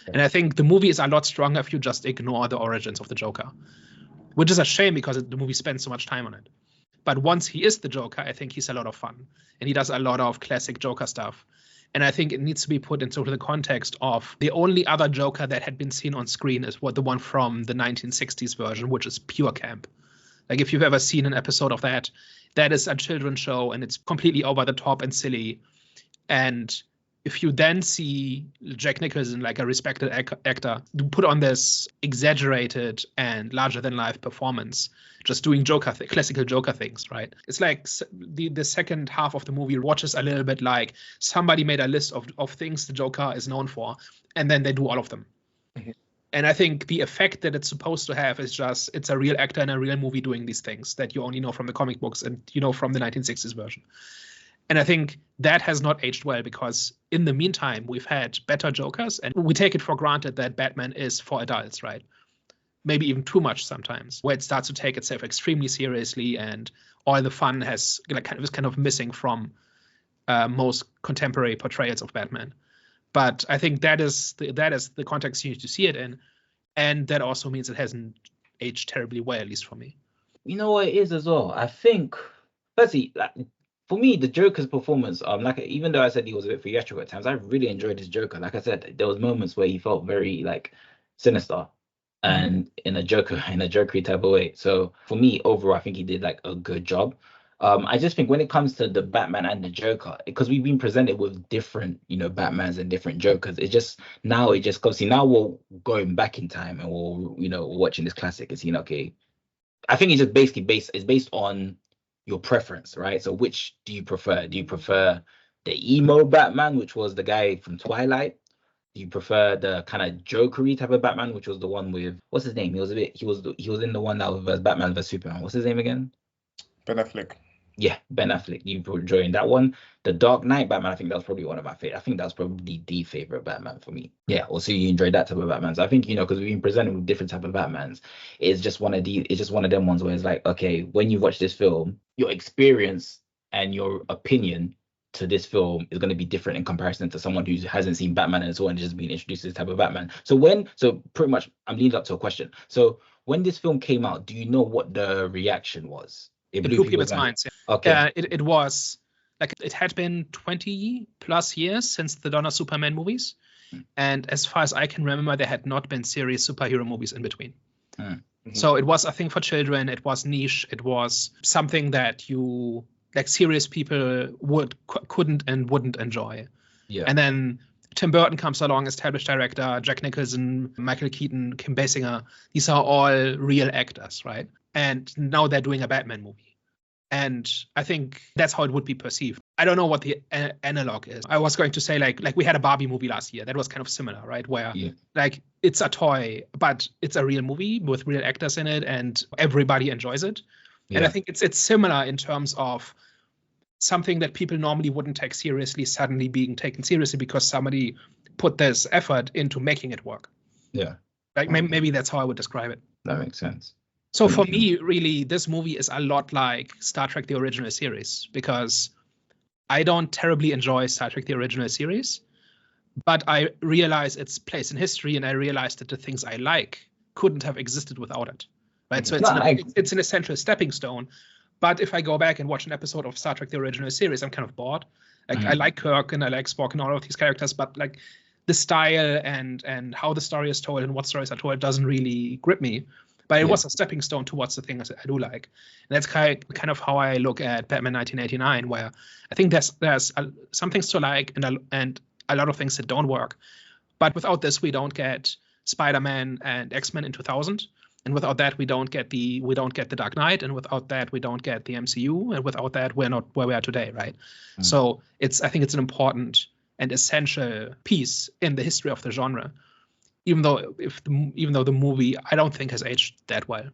And I think the movie is a lot stronger if you just ignore the origins of the Joker, which is a shame because the movie spends so much time on it. But once he is the Joker, I think he's a lot of fun. And he does a lot of classic Joker stuff. And I think it needs to be put into the context of the only other Joker that had been seen on screen is the one from the 1960s version, which is pure camp. Like, if you've ever seen an episode of that, that is a children's show, and it's completely over the top and silly. And if you then see Jack Nicholson, like a respected actor, put on this exaggerated and larger-than-life performance, just doing classical Joker things, right? It's like the second half of the movie watches a little bit like somebody made a list of things the Joker is known for, and then they do all of them. Mm-hmm. And I think the effect that it's supposed to have is just, it's a real actor in a real movie doing these things that you only know from the comic books and from the 1960s version. And I think that has not aged well because in the meantime, we've had better Jokers, and we take it for granted that Batman is for adults, right? Maybe even too much sometimes, where it starts to take itself extremely seriously, and all the fun is kind of missing from most contemporary portrayals of Batman. But I think that is the context you need to see it in, and that also means it hasn't aged terribly well, at least for me. You know what it is as well? I think, firstly, for me, the Joker's performance, even though I said he was a bit theatrical at times, I really enjoyed his Joker. Like I said, there was moments where he felt very sinister, and in a jokery type of way. So for me, overall, I think he did a good job. I just think when it comes to the Batman and the Joker, because we've been presented with different, Batmans and different Jokers, now we're going back in time and we're watching this classic and seeing, okay, I think it's just basically based on your preference, right? So which do you prefer? Do you prefer the emo Batman, which was the guy from Twilight? Do you prefer the kind of jokery type of Batman, which was the one with, what's his name? He was in the one that was Batman vs Superman. What's his name again? Ben Affleck. Yeah, Ben Affleck. You enjoying that one? The Dark Knight Batman, I think that was probably one of my favorite. I think that was probably the favorite Batman for me. Yeah, also you enjoyed that type of Batman. So I think, because we've been presented with different type of Batmans, it's just one of them ones where it's like, okay, when you watch this film, your experience and your opinion to this film is going to be different in comparison to someone who hasn't seen Batman and so on, just being introduced to this type of Batman. So pretty much I'm leading up to a question. So when this film came out, do you know what the reaction was? It blew people's minds. Yeah. Okay. It was it had been 20 plus years since the Dawn of Superman movies. And as far as I can remember, there had not been serious superhero movies in between. Mm-hmm. So it was a thing for children. It was niche. It was something that serious people couldn't and wouldn't enjoy. Yeah. And then Tim Burton comes along, established director, Jack Nicholson, Michael Keaton, Kim Basinger. These are all real actors, right? And now they're doing a Batman movie. And I think that's how it would be perceived. I don't know what the analog is. I was going to say like we had a Barbie movie last year. That was kind of similar, right? Where it's a toy, but it's a real movie with real actors in it and everybody enjoys it. Yeah. And I think it's similar in terms of something that people normally wouldn't take seriously suddenly being taken seriously because somebody put this effort into making it work. Yeah. Maybe that's how I would describe it. That makes sense. So for me, really, this movie is a lot like Star Trek, the original series, because I don't terribly enjoy Star Trek, the original series, but I realize its place in history, and I realize that the things I like couldn't have existed without it. Right? So it's an essential stepping stone. But if I go back and watch an episode of Star Trek, the original series, I'm kind of bored. I like Kirk and I like Spock and all of these characters, but the style and how the story is told and what stories are told doesn't really grip me. But it was a stepping stone towards the things I do like. And that's kind of how I look at Batman 1989, where I think there's some things to like and a lot of things that don't work. But without this, we don't get Spider-Man and X-Men in 2000. And without that, we don't get the Dark Knight. And without that, we don't get the MCU. And without that, we're not where we are today, right? Mm. So I think it's an important and essential piece in the history of the genre. Even though the movie I don't think has aged that well.